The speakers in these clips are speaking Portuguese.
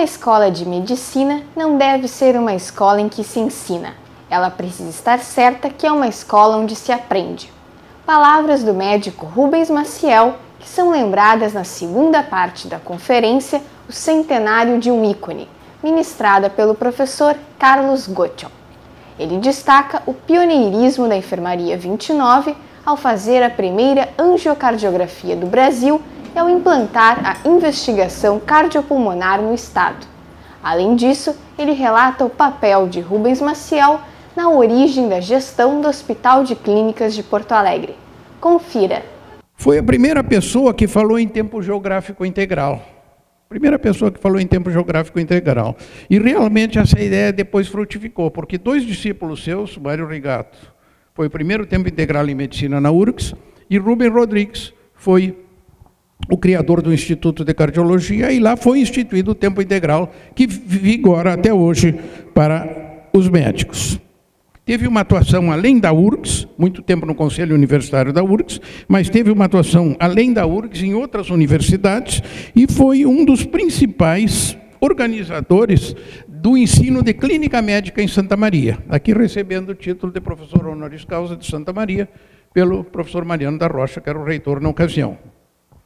escola de medicina não deve ser uma escola em que se ensina. Ela precisa estar certa que é uma escola onde se aprende. Palavras do médico Rubens Maciel, que são lembradas na segunda parte da conferência O Centenário de um Ícone, ministrada pelo professor Carlos Gottschall. Ele destaca o pioneirismo da Enfermaria 29 ao fazer a primeira angiocardiografia do Brasil e ao implantar a investigação cardiopulmonar no estado. Além disso, ele relata o papel de Rubens Maciel na origem da gestão do Hospital de Clínicas de Porto Alegre. Confira. Foi a primeira pessoa que falou em tempo geográfico integral. Primeira pessoa que falou em tempo geográfico integral. E realmente essa ideia depois frutificou, porque dois discípulos seus, Mário Rigato, foi o primeiro tempo integral em medicina na URGS, e Rubem Rodrigues foi o criador do Instituto de Cardiologia, e lá foi instituído o tempo integral, que vigora até hoje para os médicos. Teve uma atuação além da URGS, muito tempo no Conselho Universitário da URGS, mas teve uma atuação além da URGS em outras universidades e foi um dos principais organizadores do ensino de clínica médica em Santa Maria, aqui recebendo o título de professor honoris causa de Santa Maria pelo professor Mariano da Rocha, que era o reitor na ocasião,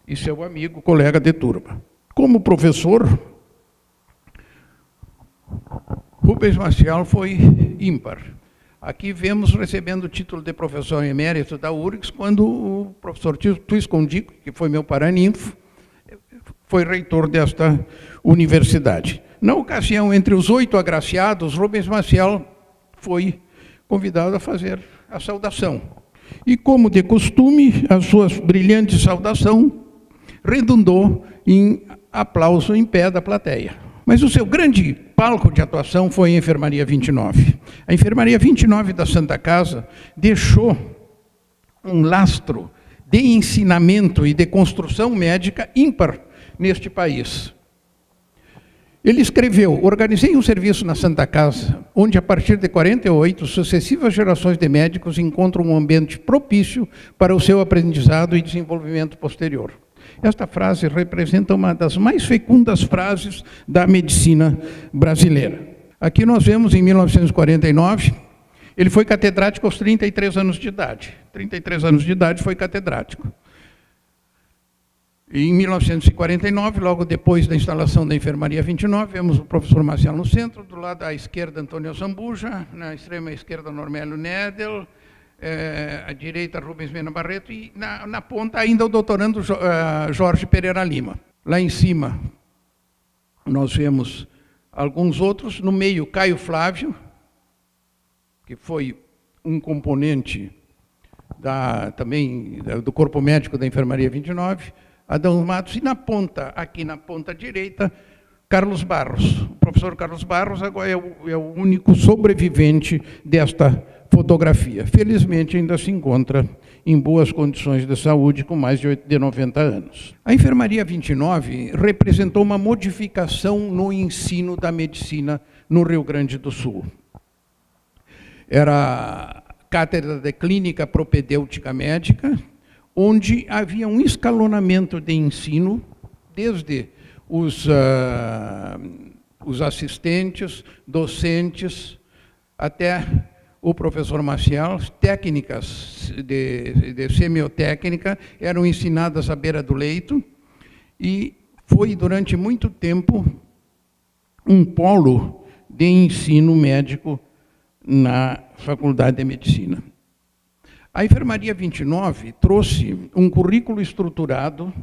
e seu amigo, colega de turma. Como professor, Rubens Maciel foi ímpar. Aqui vemos recebendo o título de professor emérito da URGS, quando o professor Tuis Condico, que foi meu paraninfo, foi reitor desta universidade. Na ocasião, entre os 8 agraciados, Rubens Maciel foi convidado a fazer a saudação. E, como de costume, a sua brilhante saudação redundou em aplauso em pé da plateia. Mas o seu grande palco de atuação foi a Enfermaria 29. A Enfermaria 29 da Santa Casa deixou um lastro de ensinamento e de construção médica ímpar neste país. Ele escreveu: organizei um serviço na Santa Casa, onde a partir de 48, sucessivas gerações de médicos encontram um ambiente propício para o seu aprendizado e desenvolvimento posterior. Esta frase representa uma das mais fecundas frases da medicina brasileira. Aqui nós vemos, em 1949, ele foi catedrático aos 33 anos de idade. 33 anos de idade foi catedrático. E em 1949, logo depois da instalação da Enfermaria 29, vemos o professor Maciel no centro, do lado à esquerda Antônio Zambuja, na extrema esquerda Normélio Nedel, à direita Rubens Mena Barreto e na ponta ainda o doutorando Jorge Pereira Lima. Lá em cima nós vemos alguns outros, no meio Caio Flávio, que foi um componente também do corpo médico da Enfermaria 29, Adão Matos, e na ponta, aqui na ponta direita, Carlos Barros. O professor Carlos Barros agora é o único sobrevivente desta fotografia. Felizmente ainda se encontra em boas condições de saúde, com mais de 90 anos. A Enfermaria 29 representou uma modificação no ensino da medicina no Rio Grande do Sul. Era a cátedra de clínica propedêutica médica, onde havia um escalonamento de ensino, desde os assistentes, docentes, até o professor Maciel. Técnicas de semiotécnica eram ensinadas à beira do leito e foi, durante muito tempo, um polo de ensino médico na Faculdade de Medicina. A Enfermaria 29 trouxe um currículo estruturado,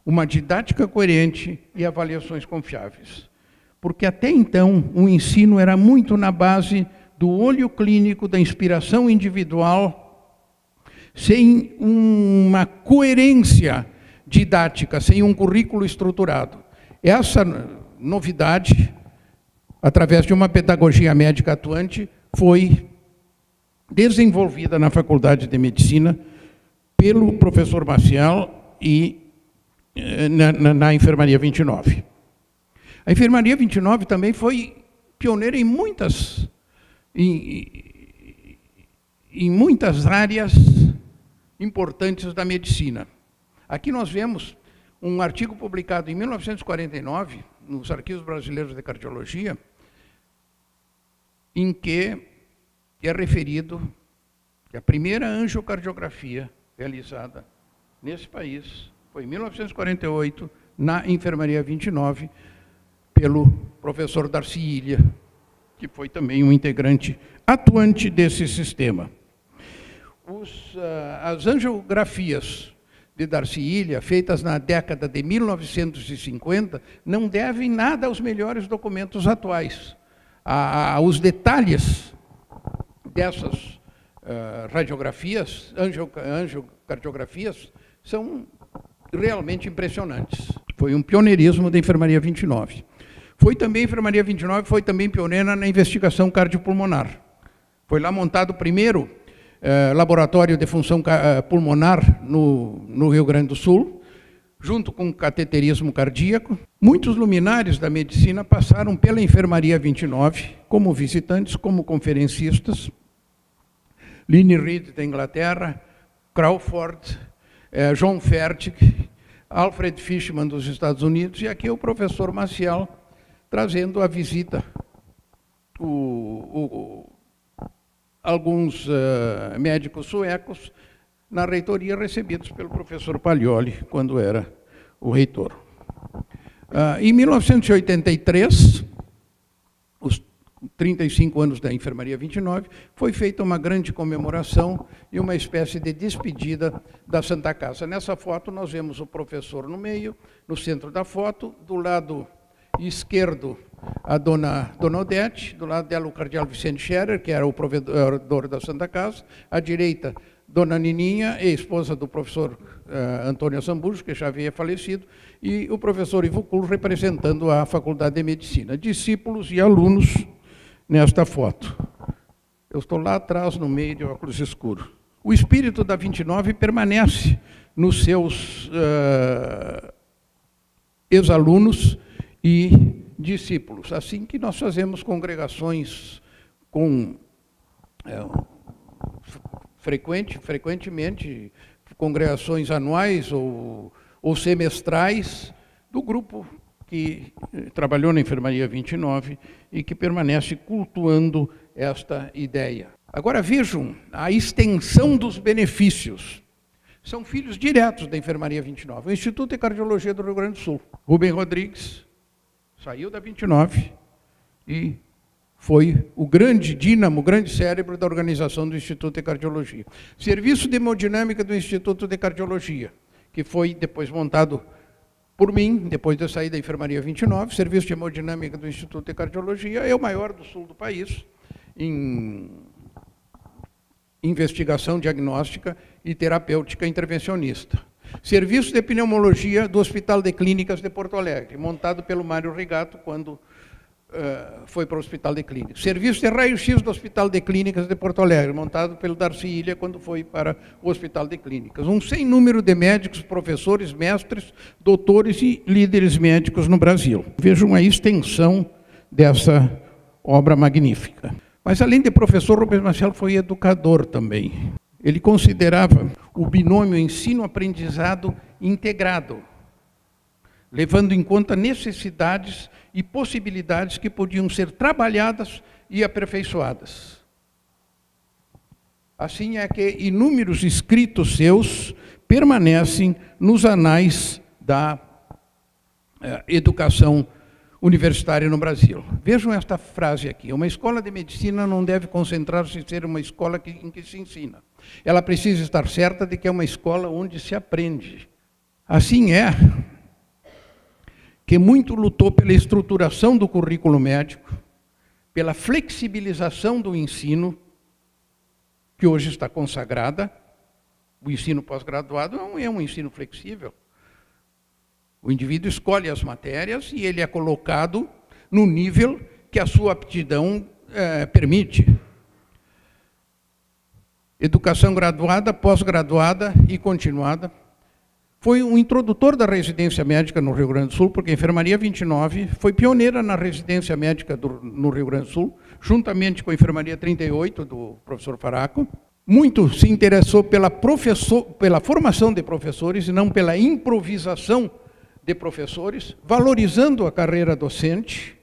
uma didática coerente e avaliações confiáveis. Porque até então o ensino era muito na base do olho clínico, da inspiração individual, sem uma coerência didática, sem um currículo estruturado. Essa novidade, através de uma pedagogia médica atuante, foi desenvolvida na Faculdade de Medicina pelo professor Maciel e na Enfermaria 29. A Enfermaria 29 também foi pioneira em muitas áreas importantes da medicina. Aqui nós vemos um artigo publicado em 1949, nos arquivos brasileiros de cardiologia, em que é referido que a primeira angiocardiografia realizada nesse país foi em 1948, na Enfermaria 29, pelo professor Darcy Ilha, que foi também um integrante atuante desse sistema. As angiografias de Darcy Ilha, feitas na década de 1950, não devem nada aos melhores documentos atuais. Os detalhes dessas radiografias, angiocardografias, são realmente impressionantes. Foi um pioneirismo da Enfermaria 29. A Enfermaria 29 foi também pioneira na investigação cardiopulmonar. Foi lá montado o primeiro laboratório de função pulmonar no Rio Grande do Sul, junto com cateterismo cardíaco. Muitos luminares da medicina passaram pela Enfermaria 29, como visitantes, como conferencistas. Lynne Reed, da Inglaterra, Crawford, John Fertig, Alfred Fishman, dos Estados Unidos, e aqui o professor Maciel, trazendo a visita alguns médicos suecos na reitoria, recebidos pelo professor Paglioli, quando era o reitor. Em 1983, os 35 anos da Enfermaria 29, foi feita uma grande comemoração e uma espécie de despedida da Santa Casa. Nessa foto nós vemos o professor no meio, no centro da foto, do lado esquerdo a dona Odete, do lado dela o cardeal Vicente Scherer, que era o provedor da Santa Casa, à direita dona Nininha, esposa do professor Antônio Assamburgo, que já havia falecido, e o professor Ivo Kuhl representando a Faculdade de Medicina. Discípulos e alunos nesta foto. Eu estou lá atrás, no meio de óculos escuros. O espírito da 29 permanece nos seus ex-alunos e discípulos, assim que nós fazemos congregações com frequentemente congregações anuais ou semestrais do grupo que trabalhou na Enfermaria 29 e que permanece cultuando esta ideia. Agora vejam a extensão dos benefícios. São filhos diretos da Enfermaria 29. O Instituto de Cardiologia do Rio Grande do Sul. Rubem Rodrigues saiu da 29 e foi o grande dínamo, o grande cérebro da organização do Instituto de Cardiologia. Serviço de Hemodinâmica do Instituto de Cardiologia, que foi depois montado por mim, depois de eu sair da Enfermaria 29. Serviço de Hemodinâmica do Instituto de Cardiologia é o maior do sul do país, em investigação diagnóstica e terapêutica intervencionista. Serviço de Pneumologia do Hospital de Clínicas de Porto Alegre, montado pelo Mário Rigato, quando foi para o Hospital de Clínicas. Serviço de Raio-X do Hospital de Clínicas de Porto Alegre, montado pelo Darcy Ilha, quando foi para o Hospital de Clínicas. Um sem número de médicos, professores, mestres, doutores e líderes médicos no Brasil. Vejam a extensão dessa obra magnífica. Mas, além de professor, Rubens Maciel foi educador também. Ele considerava o binômio ensino-aprendizado integrado, levando em conta necessidades e possibilidades que podiam ser trabalhadas e aperfeiçoadas. Assim é que inúmeros escritos seus permanecem nos anais da educação universitária no Brasil. Vejam esta frase aqui: uma escola de medicina não deve concentrar-se em ser uma escola em que se ensina. Ela precisa estar certa de que é uma escola onde se aprende. Assim é que muito lutou pela estruturação do currículo médico, pela flexibilização do ensino, que hoje está consagrada. O ensino pós-graduado não é um ensino flexível. O indivíduo escolhe as matérias e ele é colocado no nível que a sua aptidão permite. Educação graduada, pós-graduada e continuada. Foi um introdutor da residência médica no Rio Grande do Sul, porque a Enfermaria 29 foi pioneira na residência médica no Rio Grande do Sul, juntamente com a Enfermaria 38, do professor Faraco. Muito se interessou pela formação de professores e não pela improvisação de professores, valorizando a carreira docente,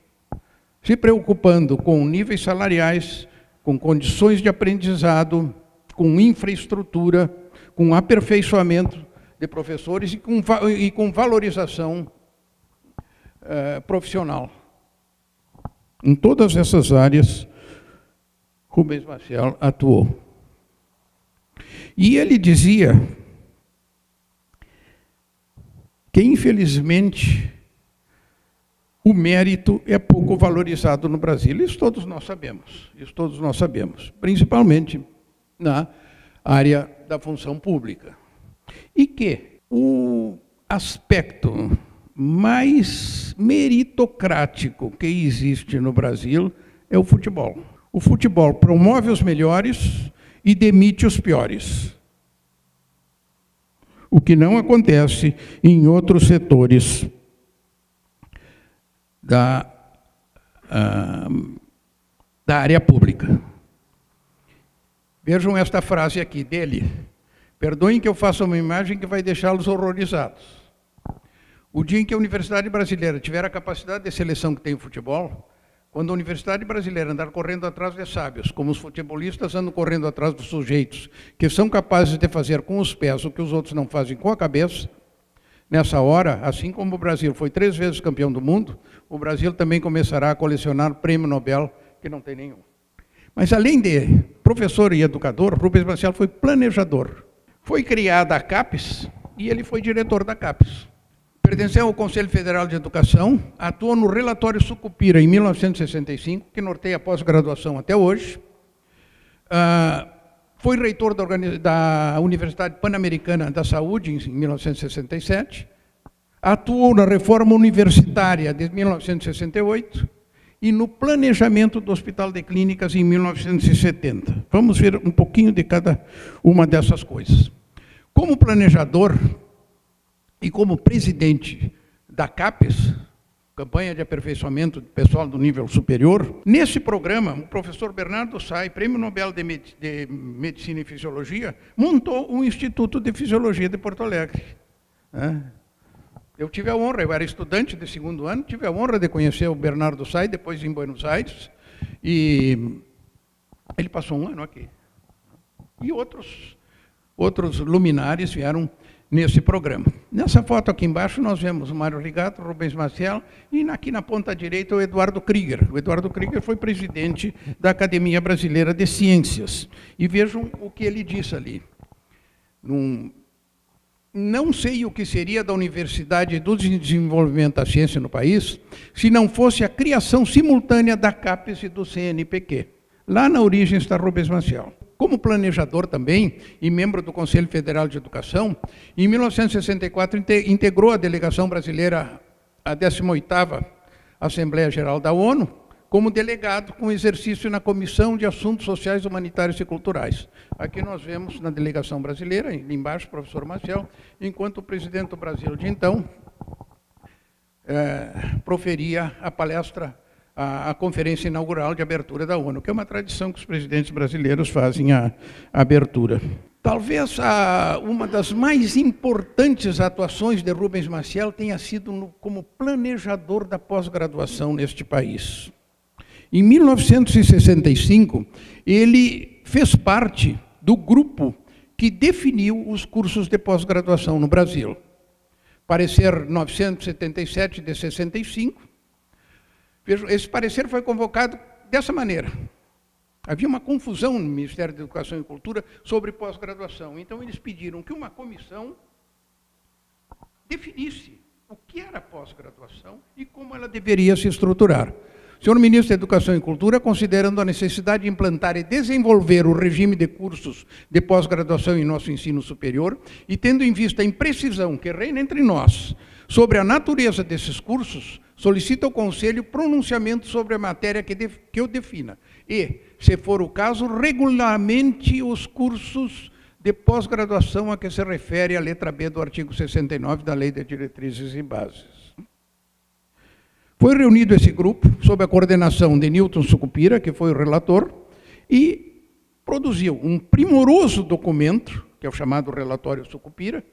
se preocupando com níveis salariais, com condições de aprendizado, com infraestrutura, com aperfeiçoamento de professores e com valorização profissional. Em todas essas áreas, Rubens Maciel atuou. E ele dizia que, infelizmente, o mérito é pouco valorizado no Brasil. Isso todos nós sabemos, principalmente na área da função pública. E que o aspecto mais meritocrático que existe no Brasil é o futebol. O futebol promove os melhores e demite os piores. O que não acontece em outros setores da área pública. Vejam esta frase aqui dele. Perdoem que eu faça uma imagem que vai deixá-los horrorizados. O dia em que a Universidade Brasileira tiver a capacidade de seleção que tem o futebol, quando a Universidade Brasileira andar correndo atrás de sábios, como os futebolistas andam correndo atrás dos sujeitos que são capazes de fazer com os pés o que os outros não fazem com a cabeça, nessa hora, assim como o Brasil foi 3 vezes campeão do mundo, o Brasil também começará a colecionar prêmio Nobel, que não tem nenhum. Mas, além de professor e educador, Rubens Maciel foi planejador. Foi criada a CAPES e ele foi diretor da CAPES. Pertenceu ao Conselho Federal de Educação, atuou no relatório Sucupira em 1965, que norteia a pós-graduação até hoje. Foi reitor da Universidade Pan-Americana da Saúde em 1967. Atuou na reforma universitária de 1968 e no planejamento do Hospital de Clínicas em 1970. Vamos ver um pouquinho de cada uma dessas coisas. Como planejador e como presidente da CAPES, Campanha de Aperfeiçoamento Pessoal do Nível Superior, nesse programa, o professor Bernardo Say, Prêmio Nobel de Medicina e Fisiologia, montou um Instituto de Fisiologia de Porto Alegre. Eu tive a honra, eu era estudante de 2º ano, tive a honra de conhecer o Bernardo Say, depois em Buenos Aires, e ele passou 1 ano aqui. E outros luminares vieram nesse programa. Nessa foto aqui embaixo nós vemos o Mário Rigato, Rubens Maciel, e aqui na ponta direita o Eduardo Krieger. O Eduardo Krieger foi presidente da Academia Brasileira de Ciências. E vejam o que ele disse ali. Não sei o que seria da Universidade do Desenvolvimento da Ciência no país se não fosse a criação simultânea da CAPES e do CNPq. Lá na origem está Rubens Maciel. Como planejador também, e membro do Conselho Federal de Educação, em 1964 integrou a delegação brasileira à 18ª Assembleia Geral da ONU, como delegado com exercício na Comissão de Assuntos Sociais, Humanitários e Culturais. Aqui nós vemos na delegação brasileira, ali embaixo o professor Maciel, enquanto o presidente do Brasil de então proferia a palestra, a conferência inaugural de abertura da ONU, que é uma tradição que os presidentes brasileiros fazem a abertura. Talvez uma das mais importantes atuações de Rubens Maciel tenha sido como planejador da pós-graduação neste país. Em 1965, ele fez parte do grupo que definiu os cursos de pós-graduação no Brasil. Parecer 977 de 65, esse parecer foi convocado dessa maneira. Havia uma confusão no Ministério da Educação e Cultura sobre pós-graduação. Então, eles pediram que uma comissão definisse o que era pós-graduação e como ela deveria se estruturar. O senhor Ministro da Educação e Cultura, considerando a necessidade de implantar e desenvolver o regime de cursos de pós-graduação em nosso ensino superior e tendo em vista a imprecisão que reina entre nós sobre a natureza desses cursos, solicita ao Conselho pronunciamento sobre a matéria que o defina e, se for o caso, regulamente os cursos de pós-graduação a que se refere a letra B do artigo 69 da Lei de Diretrizes e Bases. Foi reunido esse grupo, sob a coordenação de Newton Sucupira, que foi o relator, e produziu um primoroso documento, que é o chamado Relatório Sucupira,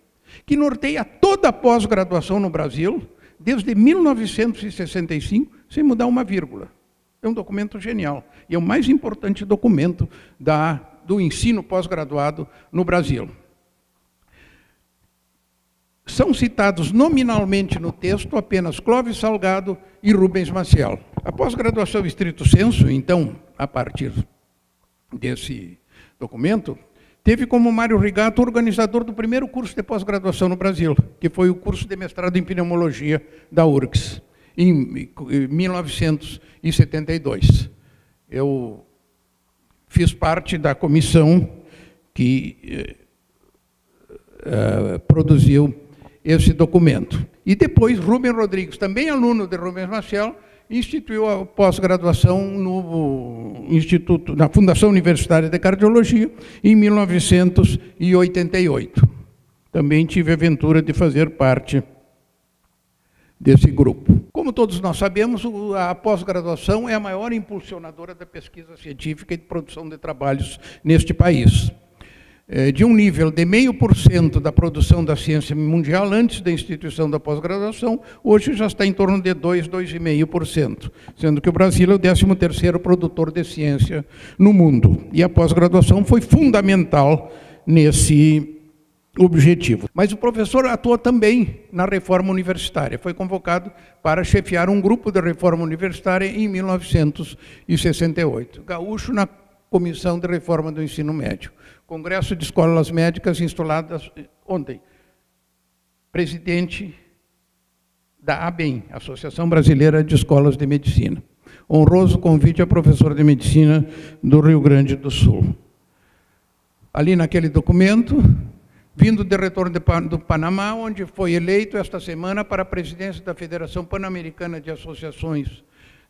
que norteia toda a pós-graduação no Brasil, desde 1965, sem mudar uma vírgula. É um documento genial, e é o mais importante documento do ensino pós-graduado no Brasil. São citados nominalmente no texto apenas Clóvis Salgado e Rubens Maciel. A pós-graduação estrito sensu, então, a partir desse documento, teve como Mário Rigato o organizador do primeiro curso de pós-graduação no Brasil, que foi o curso de mestrado em pneumologia da URGS, em 1972. Eu fiz parte da comissão que produziu esse documento. E depois, Rubem Rodrigues, também aluno de Rubens Maciel, instituiu a pós-graduação no Instituto, na Fundação Universitária de Cardiologia, em 1988. Também tive a aventura de fazer parte desse grupo. Como todos nós sabemos, a pós-graduação é a maior impulsionadora da pesquisa científica e de produção de trabalhos neste país. De um nível de 0,5% da produção da ciência mundial antes da instituição da pós-graduação, hoje já está em torno de 2,5%, sendo que o Brasil é o 13º produtor de ciência no mundo. E a pós-graduação foi fundamental nesse objetivo. Mas o professor atua também na reforma universitária. Foi convocado para chefiar um grupo de reforma universitária em 1968. Gaúcho na Comissão de Reforma do Ensino Médio. Congresso de Escolas Médicas instaladas ontem. Presidente da ABEM, Associação Brasileira de Escolas de Medicina. Honroso convite a professor de medicina do Rio Grande do Sul. Ali naquele documento, vindo de retorno do Panamá, onde foi eleito esta semana para a presidência da Federação Pan-Americana de Associações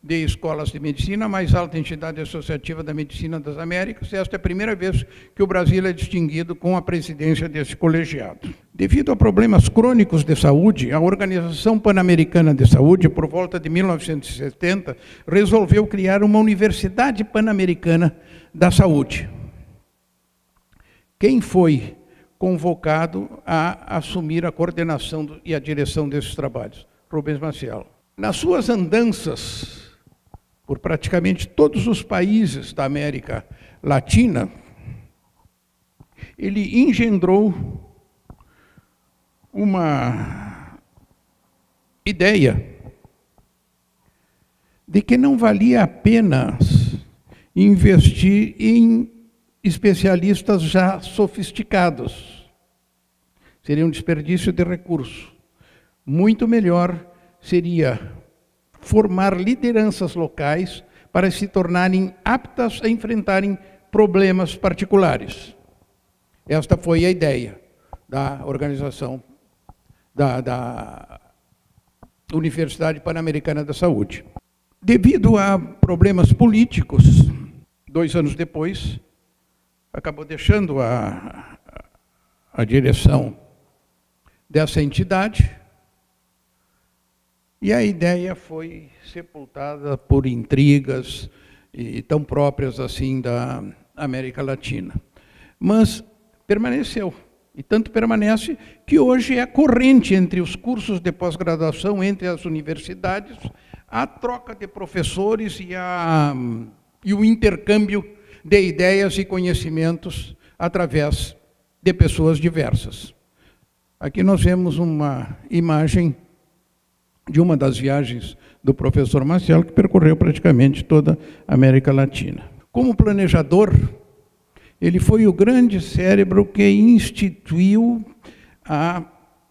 de Escolas de Medicina, a mais alta entidade associativa da medicina das Américas. Esta é a primeira vez que o Brasil é distinguido com a presidência desse colegiado. Devido a problemas crônicos de saúde, a Organização Pan-Americana de Saúde, por volta de 1970, resolveu criar uma Universidade Pan-Americana da Saúde. Quem foi convocado a assumir a coordenação e a direção desses trabalhos? Rubens Maciel. Nas suas andanças por praticamente todos os países da América Latina, ele engendrou uma ideia de que não valia a pena investir em especialistas já sofisticados. Seria um desperdício de recurso. Muito melhor seria formar lideranças locais para se tornarem aptas a enfrentarem problemas particulares. Esta foi a ideia da organização da Universidade Pan-Americana da Saúde. Devido a problemas políticos, 2 anos depois, acabou deixando a direção dessa entidade, e a ideia foi sepultada por intrigas e tão próprias assim da América Latina. Mas permaneceu, e tanto permanece que hoje é corrente entre os cursos de pós-graduação, entre as universidades, a troca de professores e o intercâmbio de ideias e conhecimentos através de pessoas diversas. Aqui nós vemos uma imagem de uma das viagens do professor Maciel, que percorreu praticamente toda a América Latina. Como planejador, ele foi o grande cérebro que instituiu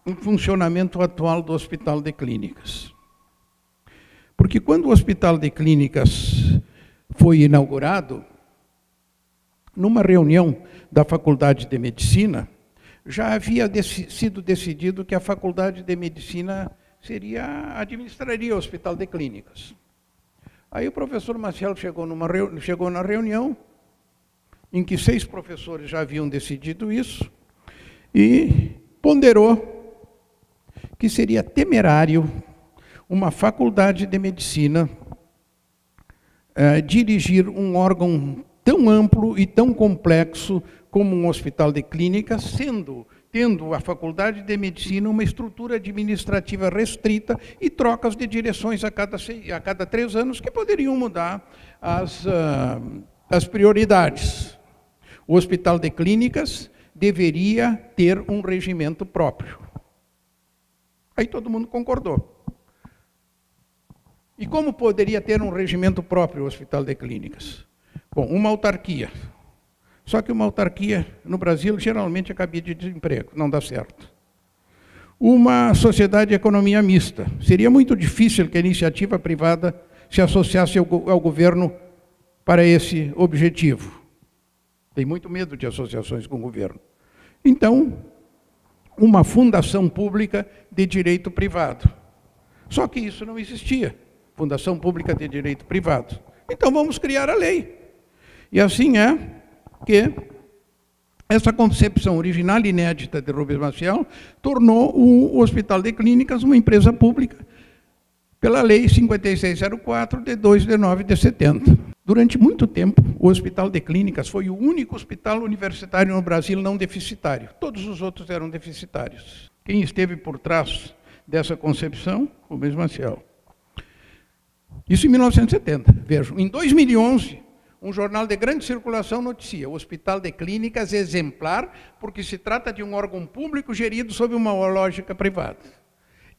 o funcionamento atual do Hospital de Clínicas. Porque quando o Hospital de Clínicas foi inaugurado, numa reunião da Faculdade de Medicina, já havia sido decidido que a Faculdade de Medicina administraria o Hospital de Clínicas. Aí o professor Maciel chegou na reunião, em que 6 professores já haviam decidido isso, e ponderou que seria temerário uma faculdade de medicina dirigir um órgão tão amplo e tão complexo como um hospital de clínicas, tendo a Faculdade de Medicina uma estrutura administrativa restrita e trocas de direções a cada 3 anos que poderiam mudar as prioridades. O Hospital de Clínicas deveria ter um regimento próprio. Aí todo mundo concordou. E como poderia ter um regimento próprio o Hospital de Clínicas? Bom, uma autarquia. Só que uma autarquia, no Brasil, geralmente é cabide de desemprego, não dá certo. Uma sociedade de economia mista. Seria muito difícil que a iniciativa privada se associasse ao governo para esse objetivo. Tem muito medo de associações com o governo. Então, uma fundação pública de direito privado. Só que isso não existia. Fundação pública de direito privado. Então vamos criar a lei. E assim é que essa concepção original e inédita de Rubens Maciel tornou o Hospital de Clínicas uma empresa pública pela Lei 5604 de 2 de 9 de 70. Durante muito tempo, o Hospital de Clínicas foi o único hospital universitário no Brasil não deficitário. Todos os outros eram deficitários. Quem esteve por trás dessa concepção? Rubens Maciel. Isso em 1970. Vejam, em 2011, um jornal de grande circulação noticia: o Hospital de Clínicas é exemplar porque se trata de um órgão público gerido sob uma lógica privada.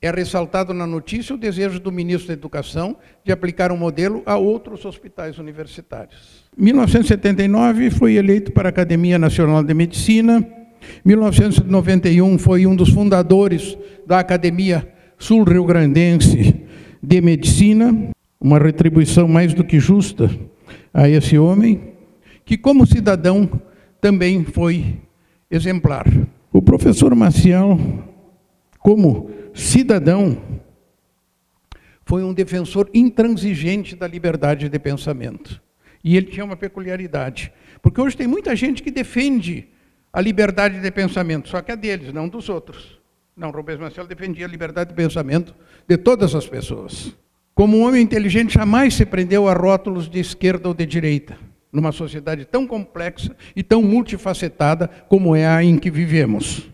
É ressaltado na notícia o desejo do ministro da Educação de aplicar um modelo a outros hospitais universitários. Em 1979, foi eleito para a Academia Nacional de Medicina. Em 1991, foi um dos fundadores da Academia Sul-Rio-Grandense de Medicina. Uma retribuição mais do que justa a esse homem, que como cidadão também foi exemplar. O professor Maciel, como cidadão, foi um defensor intransigente da liberdade de pensamento. E ele tinha uma peculiaridade, porque hoje tem muita gente que defende a liberdade de pensamento, só que é deles, não dos outros. Não, Rubens Maciel defendia a liberdade de pensamento de todas as pessoas. Como um homem inteligente, jamais se prendeu a rótulos de esquerda ou de direita, numa sociedade tão complexa e tão multifacetada como é a em que vivemos.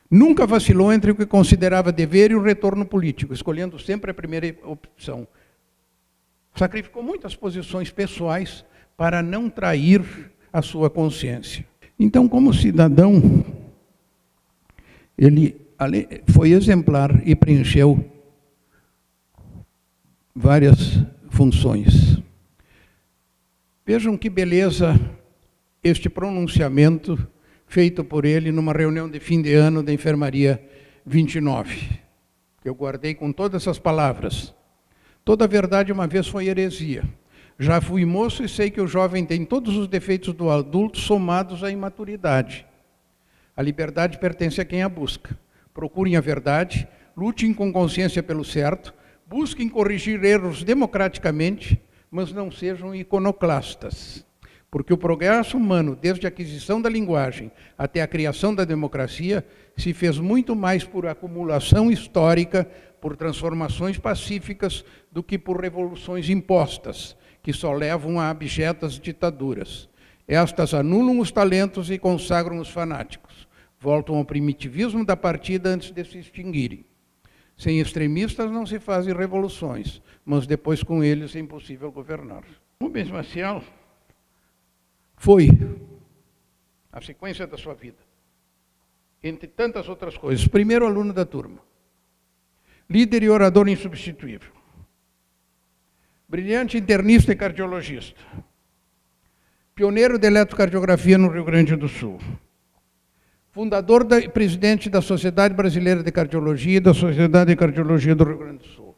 Nunca vacilou entre o que considerava dever e o retorno político, escolhendo sempre a primeira opção. Sacrificou muitas posições pessoais para não trair a sua consciência. Então, como cidadão, ele foi exemplar e preencheu várias funções. Vejam que beleza este pronunciamento feito por ele numa reunião de fim de ano da Enfermaria 29, que eu guardei com todas essas palavras. Toda verdade uma vez foi heresia. Já fui moço e sei que o jovem tem todos os defeitos do adulto somados à imaturidade. A liberdade pertence a quem a busca. Procurem a verdade, lutem com consciência pelo certo, busquem corrigir erros democraticamente, mas não sejam iconoclastas. Porque o progresso humano, desde a aquisição da linguagem até a criação da democracia, se fez muito mais por acumulação histórica, por transformações pacíficas, do que por revoluções impostas, que só levam a abjetas ditaduras. Estas anulam os talentos e consagram os fanáticos. Voltam ao primitivismo da partida antes de se extinguirem. Sem extremistas não se fazem revoluções, mas depois com eles é impossível governar. Rubens Maciel foi a sequência da sua vida, entre tantas outras coisas. Primeiro aluno da turma, líder e orador insubstituível, brilhante internista e cardiologista, pioneiro de eletrocardiografia no Rio Grande do Sul, fundador e presidente da Sociedade Brasileira de Cardiologia e da Sociedade de Cardiologia do Rio Grande do Sul,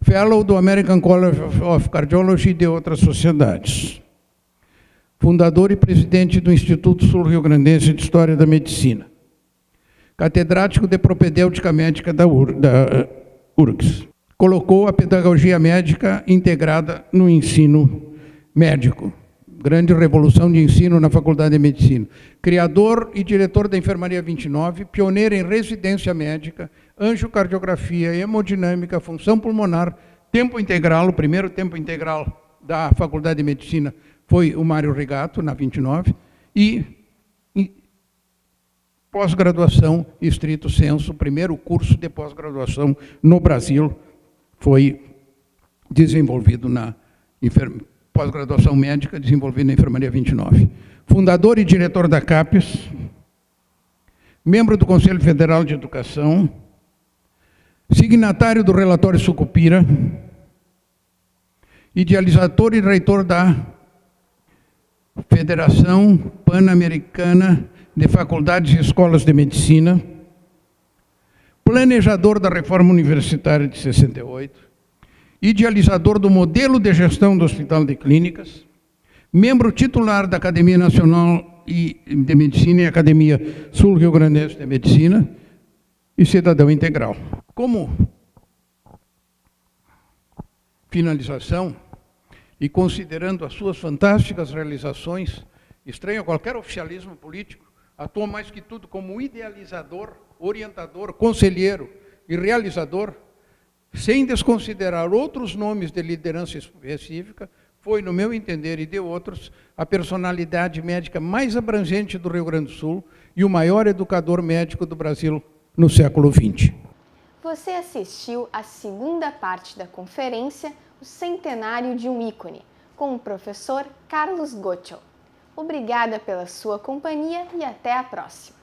fellow do American College of Cardiology e de outras sociedades, fundador e presidente do Instituto Sul-Rio-Grandense de História da Medicina, catedrático de propedêutica médica da URGS. Colocou a pedagogia médica integrada no ensino médico. Grande revolução de ensino na Faculdade de Medicina. Criador e diretor da Enfermaria 29, pioneiro em residência médica, angiocardiografia, hemodinâmica, função pulmonar, tempo integral, o primeiro tempo integral da Faculdade de Medicina foi o Mário Regato, na 29, e pós-graduação estrito sensu. O primeiro curso de pós-graduação no Brasil foi desenvolvido na pós-graduação médica, desenvolvido na Enfermaria 29. Fundador e diretor da CAPES, membro do Conselho Federal de Educação, signatário do relatório Sucupira, idealizador e reitor da Federação Pan-Americana de Faculdades e Escolas de Medicina, planejador da Reforma Universitária de 68, idealizador do modelo de gestão do Hospital de Clínicas, membro titular da Academia Nacional de Medicina e Academia Sul-Rio Grandense de Medicina e cidadão integral. Como finalização, e considerando as suas fantásticas realizações, estranho a qualquer oficialismo político, atua mais que tudo como idealizador, orientador, conselheiro e realizador, sem desconsiderar outros nomes de liderança específica, foi, no meu entender e de outros, a personalidade médica mais abrangente do Rio Grande do Sul e o maior educador médico do Brasil no século XX. Você assistiu à segunda parte da conferência O Centenário de um Ícone, com o professor Carlos Goetschel. Obrigada pela sua companhia e até a próxima.